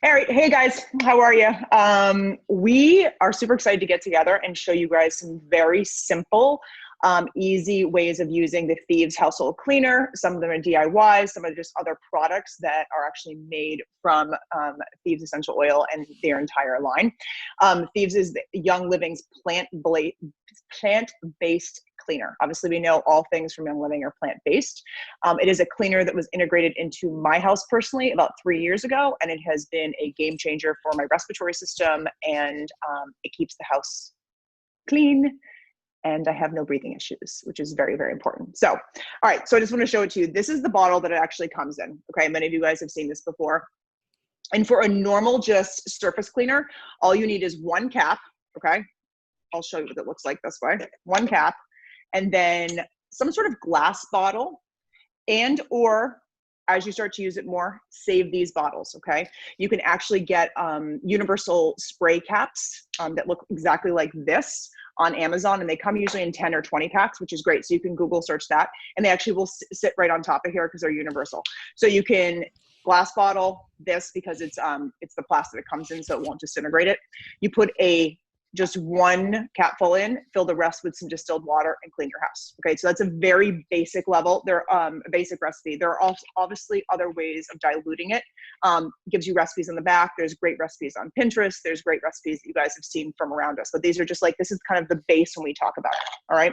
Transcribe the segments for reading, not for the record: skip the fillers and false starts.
All right, hey guys, how are you? We are super excited to get together and show you guys some very simple, easy ways of using the Thieves Household Cleaner. Some of them are DIY, some are just other products that are actually made from Thieves Essential Oil and their entire line. Thieves is Young Living's plant-based cleaner. Obviously, we know all things from Young Living are plant-based. It is a cleaner that was integrated into my house personally about 3 years ago, and it has been a game changer for my respiratory system, and it keeps the house clean, and I have no breathing issues, which is very, very important. So, all right, so I just want to show it to you. This is the bottle that it actually comes in, okay? Many of you guys have seen this before. And for a normal just surface cleaner, all you need is one cap, okay? I'll show you what it looks like this way. One cap, and then some sort of glass bottle, and or as you start to use it more, save these bottles, okay? You can actually get universal spray caps that look exactly like this on Amazon, and they come usually in 10 or 20 packs, which is great. So you can Google search that, and they actually will sit right on top of here because they're universal. So you can glass bottle this because it's the plastic it comes in, so it won't disintegrate it. You put just one capful in, fill the rest with some distilled water, and clean your house. Okay, so that's a very basic level. They're a basic recipe. There are also obviously other ways of diluting it. Gives you recipes in the back. There's great recipes on Pinterest. There's great recipes that you guys have seen from around us. But these are just like, this is kind of the base when we talk about it, all right?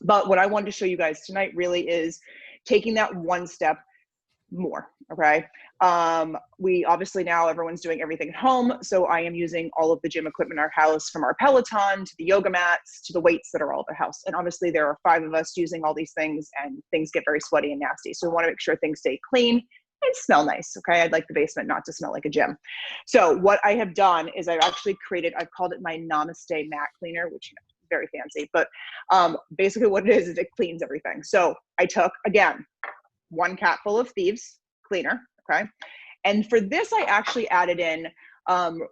But what I wanted to show you guys tonight really is taking that one step more, okay? We obviously now everyone's doing everything at home, so I am using all of the gym equipment in our house, from our Peloton to the yoga mats to the weights that are all at the house. And obviously there are 5 of us using all these things, and things get very sweaty and nasty. So we want to make sure things stay clean and smell nice, okay? I'd like the basement not to smell like a gym. So what I have done is I've actually I've called it my Namaste mat cleaner, which, you know, very fancy, but basically what it is it cleans everything. So I took, again, one cap full of Thieves cleaner, okay? And for this, I actually added in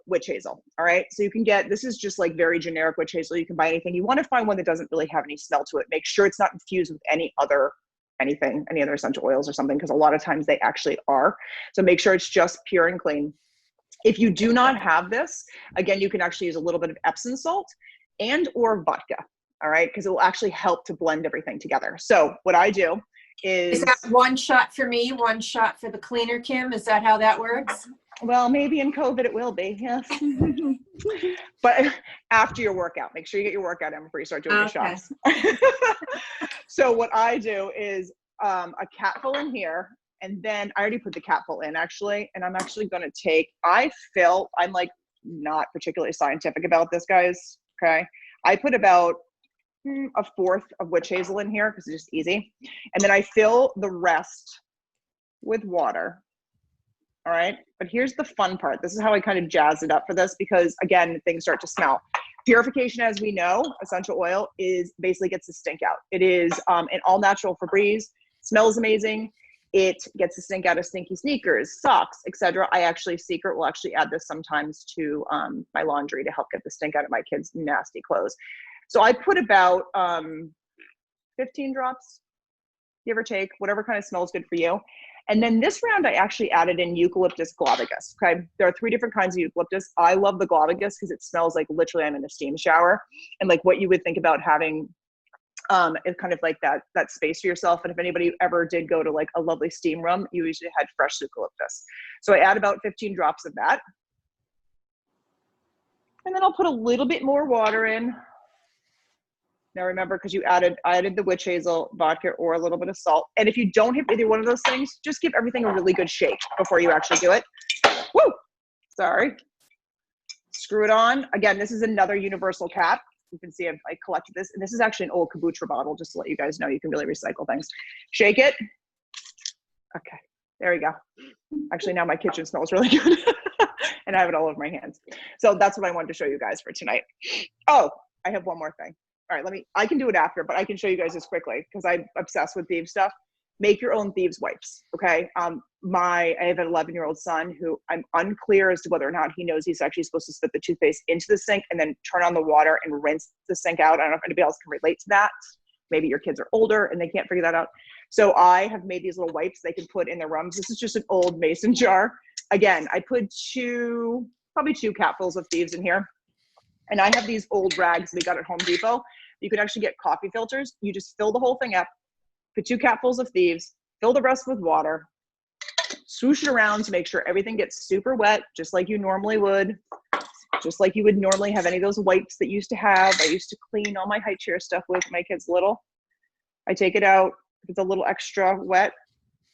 witch hazel, all right? So you can get, this is just like very generic witch hazel. You can buy anything. You want to find one that doesn't really have any smell to it. Make sure it's not infused with any other essential oils or something, because a lot of times they actually are. So make sure it's just pure and clean. If you do not have this, again, you can actually use a little bit of Epsom salt and or vodka, all right? Because it will actually help to blend everything together. So what I do is that one shot for me, one shot for the cleaner, Kim? Is that how that works? Well, maybe in COVID it will be, yes. But after your workout, make sure you get your workout in before you start doing your shots. So what I do is a capful in here, and then I already put the capful in actually, and I'm actually going to take, I'm like not particularly scientific about this, guys, okay? I put about a fourth of witch hazel in here because it's just easy. And then I fill the rest with water. All right. But here's the fun part. This is how I kind of jazz it up for this, because again, things start to smell. Purification, as we know, essential oil is basically gets the stink out. It is an all natural Febreze, smells amazing. It gets the stink out of stinky sneakers, socks, etc. I actually, Secret will actually add this sometimes to my laundry to help get the stink out of my kids' nasty clothes. So I put about 15 drops, give or take, whatever kind of smells good for you. And then this round, I actually added in eucalyptus globulus, okay? There are 3 different kinds of eucalyptus. I love the globulus because it smells like literally I'm in a steam shower, and like what you would think about having it's kind of like that space for yourself. And if anybody ever did go to like a lovely steam room, you usually had fresh eucalyptus. So I add about 15 drops of that. And then I'll put a little bit more water in. Now remember, because I added the witch hazel, vodka, or a little bit of salt. And if you don't have either one of those things, just give everything a really good shake before you actually do it. Woo! Sorry. Screw it on. Again, this is another universal cap. You can see I collected this. And this is actually an old kombucha bottle, just to let you guys know you can really recycle things. Shake it. Okay, there we go. Actually, now my kitchen smells really good. And I have it all over my hands. So that's what I wanted to show you guys for tonight. Oh, I have one more thing. All right, I can do it after, but I can show you guys this quickly because I'm obsessed with Thieves stuff. Make your own Thieves wipes, okay? I have an 11-year-old son who I'm unclear as to whether or not he knows he's actually supposed to spit the toothpaste into the sink and then turn on the water and rinse the sink out. I don't know if anybody else can relate to that. Maybe your kids are older and they can't figure that out. So I have made these little wipes they can put in their rooms. This is just an old mason jar. again, I put probably two capfuls of Thieves in here. And I have these old rags we got at Home Depot. You could actually get coffee filters. You just fill the whole thing up, put two capfuls of Thieves, fill the rest with water, swoosh it around to make sure everything gets super wet, just like you normally would, just like you would normally have any of those wipes that you used to have. I used to clean all my high chair stuff with my kids little. I take it out. If it's a little extra wet,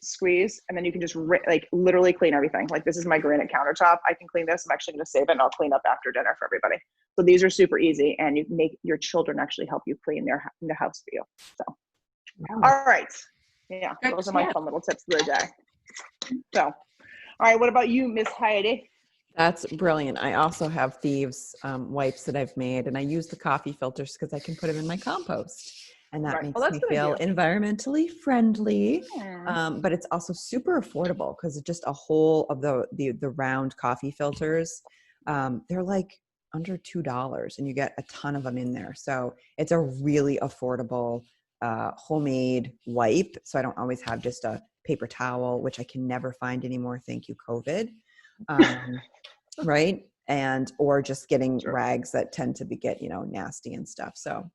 squeeze, and then you can just like literally clean everything. Like this is my granite countertop. I can clean this. I'm actually going to save it and I'll clean up after dinner for everybody. So these are super easy, and you can make your children actually help you clean the house for you. So, all right. Yeah, those are my fun little tips of the day. So, all right. What about you, Miss Heidi? That's brilliant. I also have Thieves wipes that I've made, and I use the coffee filters because I can put them in my compost. And that makes me feel environmentally friendly. But it's also super affordable because it's just a whole of the round coffee filters. They're like under $2 and you get a ton of them in there. So it's a really affordable homemade wipe. So I don't always have just a paper towel, which I can never find anymore. Thank you, COVID. Right. Or just getting rags that tend to get, nasty and stuff. So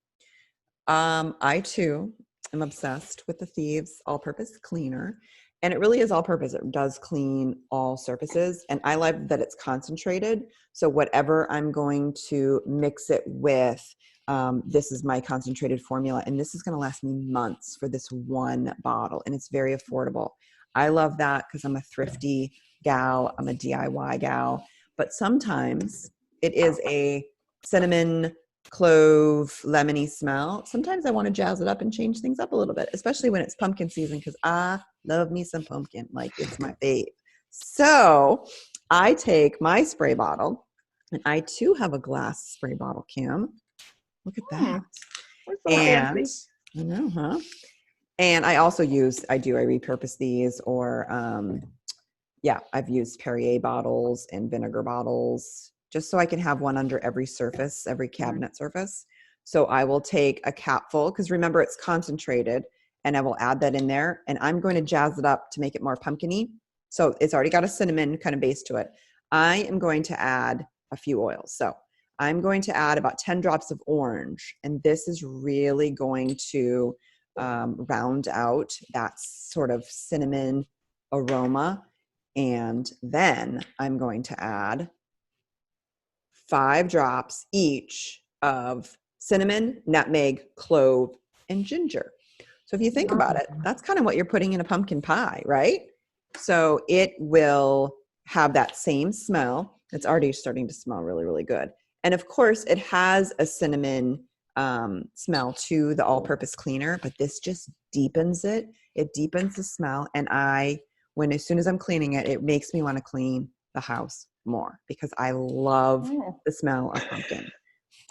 I too am obsessed with the Thieves all-purpose cleaner, and it really is all-purpose. It does clean all surfaces, and I like that it's concentrated. So whatever I'm going to mix it with, this is my concentrated formula, and this is going to last me months for this one bottle, and it's very affordable. I love that because I'm a thrifty gal. I'm a DIY gal, but sometimes it is a cinnamon, clove, lemony smell. Sometimes I want to jazz it up and change things up a little bit, especially when it's pumpkin season, because I love me some pumpkin. Like, it's my fave. So I take my spray bottle, and I too have a glass spray bottle, Kim. Look at that. And I know, huh? And I also I repurpose these, or I've used Perrier bottles and vinegar bottles, just so I can have one under every surface, every cabinet surface. So I will take a capful, because remember it's concentrated, and I will add that in there, and I'm going to jazz it up to make it more pumpkin-y. So it's already got a cinnamon kind of base to it. I am going to add a few oils. So I'm going to add about 10 drops of orange, and this is really going to round out that sort of cinnamon aroma. And then I'm going to add 5 drops each of cinnamon, nutmeg, clove, and ginger. So if you think about it, that's kind of what you're putting in a pumpkin pie, right? So it will have that same smell. It's already starting to smell really, really good. And of course, it has a cinnamon smell to the all-purpose cleaner, but this just deepens it. It deepens the smell. And as soon as I'm cleaning it, it makes me want to clean the house more, because I love the smell of pumpkin.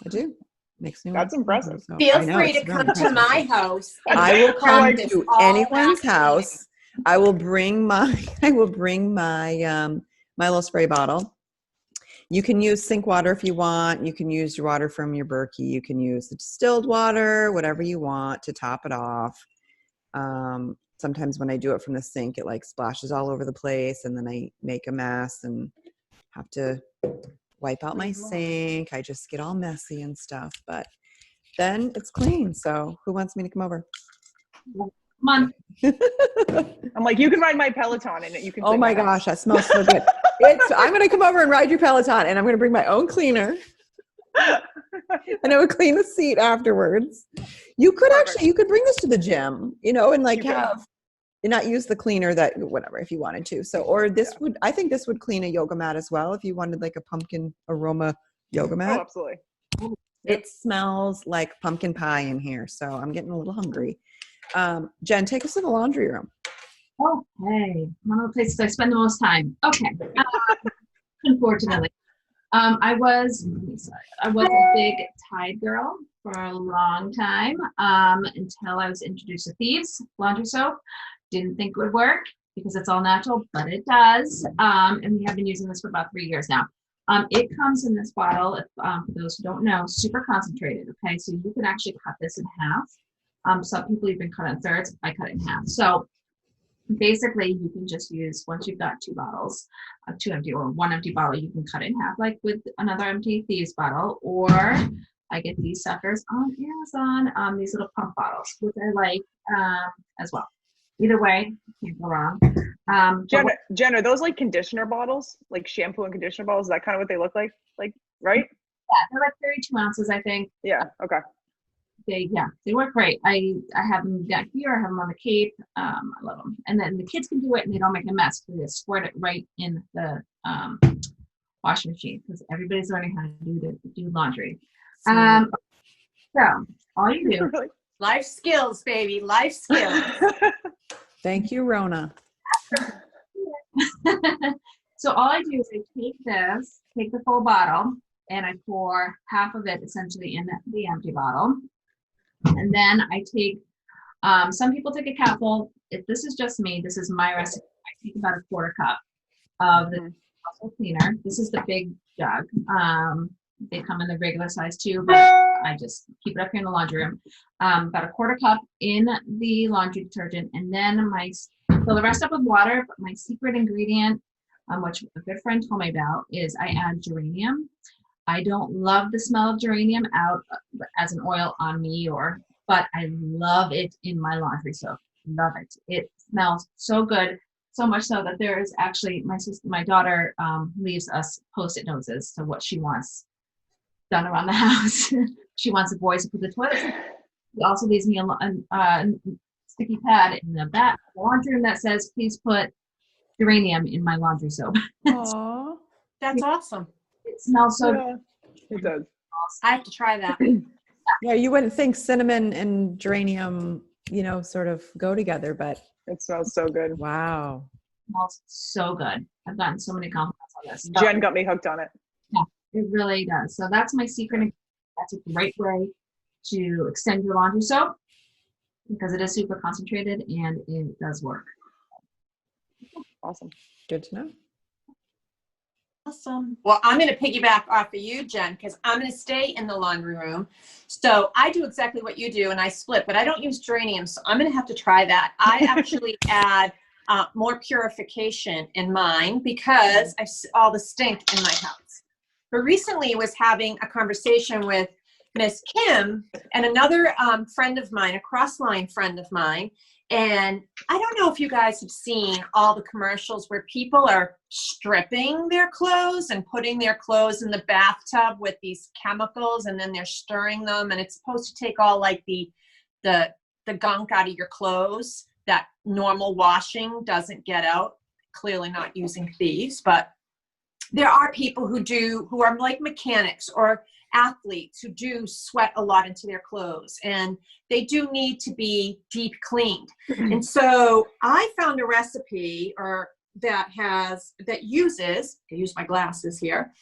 I do. Makes me want That's impressive. So Feel free to come to my house. I will come to anyone's house. I will bring my my little spray bottle. You can use sink water if you want. You can use your water from your Berkey. You can use the distilled water, whatever you want to top it off. Sometimes when I do it from the sink, it like splashes all over the place, and then I make a mess and have to wipe out my sink. I just get all messy and stuff, but then it's clean. So who wants me to come over? Come on. I'm like, you can ride my Peloton and you can. Oh my gosh, that smells so good. I'm going to come over and ride your Peloton, and I'm going to bring my own cleaner. And I would clean the seat afterwards. You could bring this to the gym, and not use the cleaner whatever, if you wanted to. So, or I think this would clean a yoga mat as well, if you wanted like a pumpkin aroma yoga mat. Oh, absolutely. It smells like pumpkin pie in here. So I'm getting a little hungry. Jen, take us to the laundry room. Okay. One of the places I spend the most time. Okay. Unfortunately. I was a big Tide girl for a long time, until I was introduced to Thieves laundry soap. Didn't think it would work because it's all natural, but it does. And we have been using this for about 3 years now. It comes in this bottle, for those who don't know, super concentrated. Okay, so you can actually cut this in half. Some people even cut it in thirds. I cut it in half. So basically you can just use, once you've got 2 bottles, 2 empty or 1 empty bottle, you can cut it in half like with another empty Thieves bottle, or I get these suckers on Amazon, these little pump bottles, which I like as well. Either way, can't go wrong. Jen, are those like conditioner bottles, like shampoo and conditioner bottles? Is that kind of what they look like? Like, right? Yeah, they're like 32 ounces, I think. Yeah. Okay. They work great. I have them down here. I have them on the Cape. I love them. And then the kids can do it, and they don't make a mess because they squirt it right in the washing machine, because everybody's learning how to do laundry. So all you do. Life skills, baby. Life skills. Thank you, Rona. So all I do is I take the full bottle, and I pour half of it essentially in the empty bottle. And then I take, some people take a cupful. If this is just me, this is my recipe. I take about a quarter cup of the household cleaner. This is the big jug. They come in the regular size too, but I just keep it up here in the laundry room. About a quarter cup in the laundry detergent, and then fill the rest up with water. But my secret ingredient, which a good friend told me about, is I add geranium. I don't love the smell of geranium out as an oil on me, but I love it in my laundry soap. Love it. It smells so good, so much so that there is actually my daughter leaves us Post-it notes as to what she wants done around the house. She wants the boys to put the toilets in. She also leaves me a sticky pad in the back laundry room that says, "Please put geranium in my laundry soap." Aww. That's awesome. It smells so Yeah, it does. I have to try that. Yeah, you wouldn't think cinnamon and geranium, sort of go together, but It smells so good. wow. It smells so good. I've gotten so many compliments on this. Jen got me hooked on it. Yeah, it really does. So that's my secret. That's a great way to extend your laundry soap, because it is super concentrated and it does work. Awesome. Good to know. Awesome. Well, I'm going to piggyback off of you, Jen, because I'm going to stay in the laundry room. So I do exactly what you do, and I split, but I don't use geranium, so I'm going to have to try that. I actually add more purification in mine because I see all the stink in my house. But recently I was having a conversation with Miss Kim and another friend of mine, a cross-line friend of mine. And I don't know if you guys have seen all the commercials where people are stripping their clothes and putting their clothes in the bathtub with these chemicals, and then they're stirring them, and it's supposed to take all like the gunk out of your clothes that normal washing doesn't get out. Clearly not using Thieves, but there are people who are like mechanics or athletes who do sweat a lot into their clothes, and they do need to be deep cleaned. And so I found a recipe that uses, I use my glasses here,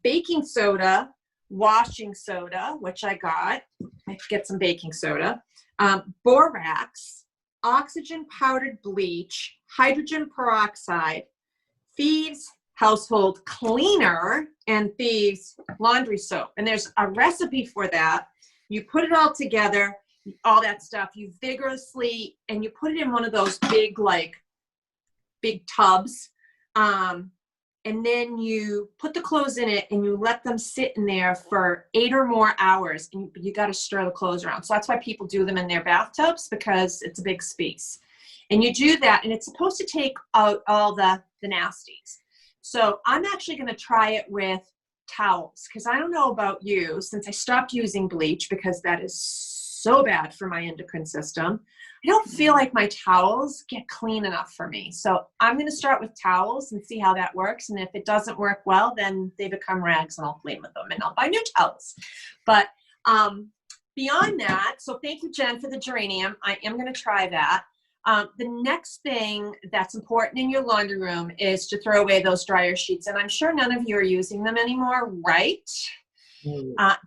baking soda, washing soda, which I got. I get some baking soda, borax, oxygen powdered bleach, hydrogen peroxide, Thieves Household Cleaner, and Thieves laundry soap. And there's a recipe for that. You put it all together, all that stuff, you vigorously, and you put it in one of those big tubs. And then you put the clothes in it and you let them sit in there for 8 or more hours. And you got to stir the clothes around. So that's why people do them in their bathtubs, because it's a big space. And you do that, and it's supposed to take out all the nasties. So I'm actually going to try it with towels, because I don't know about you, since I stopped using bleach because that is so bad for my endocrine system. I don't feel like my towels get clean enough for me. So I'm going to start with towels and see how that works. And if it doesn't work well, then they become rags and I'll clean with them and I'll buy new towels. But beyond that, so thank you, Jen, for the geranium. I am going to try that. The next thing that's important in your laundry room is to throw away those dryer sheets. And I'm sure none of you are using them anymore, right?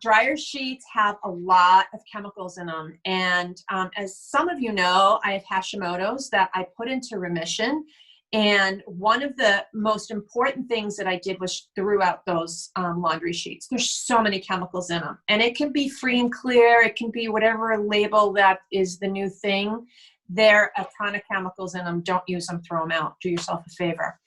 Dryer sheets have a lot of chemicals in them. And as some of you know, I have Hashimoto's that I put into remission. And one of the most important things that I did was threw out those laundry sheets. There's so many chemicals in them. And it can be free and clear. It can be whatever label that is the new thing. There are a ton of chemicals in them. Don't use them, throw them out. Do yourself a favor.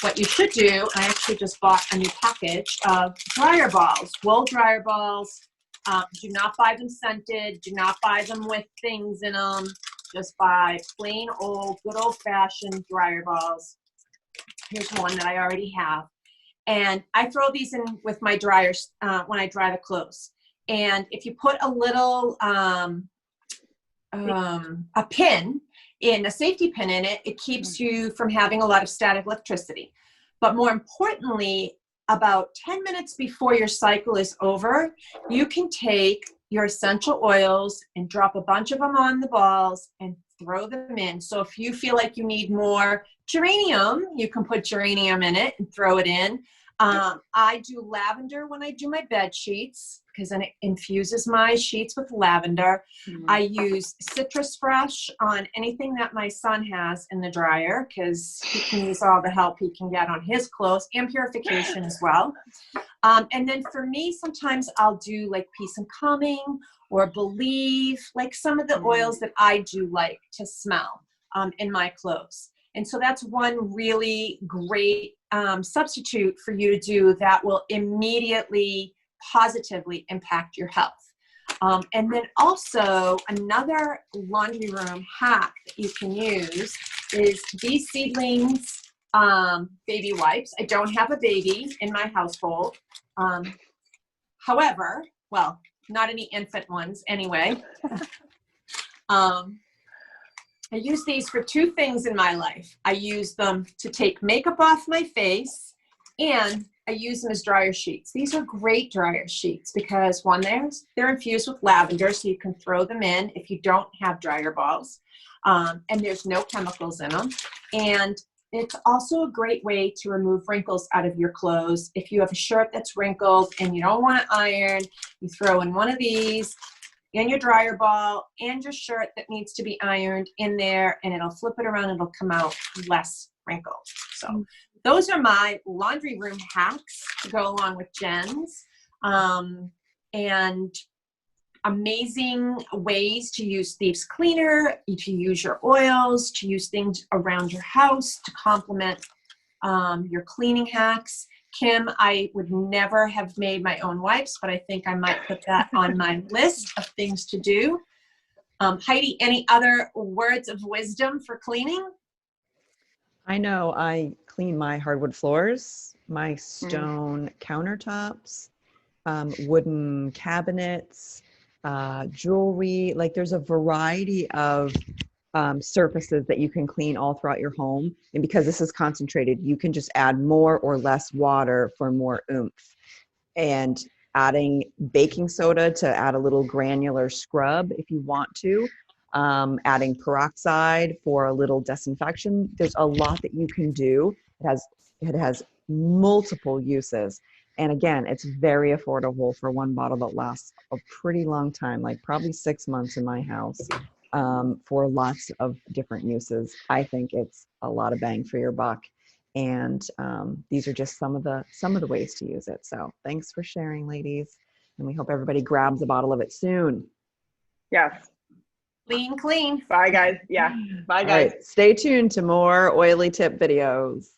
What you should do, I actually just bought a new package of dryer balls, wool dryer balls. Do not buy them scented. Do not buy them with things in them. Just buy plain old, good old-fashioned dryer balls. Here's one that I already have. And I throw these in with my dryers when I dry the clothes. And if you put a little, a pin in, a safety pin in it, it keeps you from having a lot of static electricity. But more importantly, about 10 minutes before your cycle is over, you can take your essential oils and drop a bunch of them on the balls and throw them in. So if you feel like you need more geranium, you can put geranium in it and throw it in. I do lavender when I do my bed sheets because then it infuses my sheets with lavender. I use citrus fresh on anything that my son has in the dryer because he can use all the help he can get on his clothes, and purification as well. And then for me, sometimes I'll do like Peace and Calming or Believe, like some of the oils that I do like to smell in my clothes. And so that's one really great substitute for you to do that will immediately positively impact your health. And then also another laundry room hack that you can use is these Seedlings baby wipes. I don't have a baby in my household. However, well, not any infant ones anyway. I use these for two things in my life. I use them to take makeup off my face, and I use them as dryer sheets. These are great dryer sheets because one, they're infused with lavender, so you can throw them in if you don't have dryer balls. And there's no chemicals in them. And it's also a great way to remove wrinkles out of your clothes. If you have a shirt that's wrinkled and you don't want to iron, you throw in one of these and your dryer ball and your shirt that needs to be ironed in there, and it'll flip it around and it'll come out less wrinkled. So those are my laundry room hacks to go along with Jen's. And amazing ways to use Thieves Cleaner, to use your oils, to use things around your house to complement your cleaning hacks. Kim, I would never have made my own wipes, but I think I might put that on my list of things to do. Heidi, any other words of wisdom for cleaning? I know I clean my hardwood floors, my stone countertops, wooden cabinets, jewelry. Like there's a variety of surfaces that you can clean all throughout your home. And because this is concentrated, you can just add more or less water for more oomph. And adding baking soda to add a little granular scrub if you want to. Adding peroxide for a little disinfection. There's a lot that you can do. It has multiple uses. And again, it's very affordable for one bottle that lasts a pretty long time, like probably 6 months in my house. For lots of different uses. I think it's a lot of bang for your buck. And these are just some of the ways to use it. So thanks for sharing, ladies. And we hope everybody grabs a bottle of it soon. Yes. Clean. Bye, guys. Yeah. Bye, guys. All right. Stay tuned to more oily tip videos.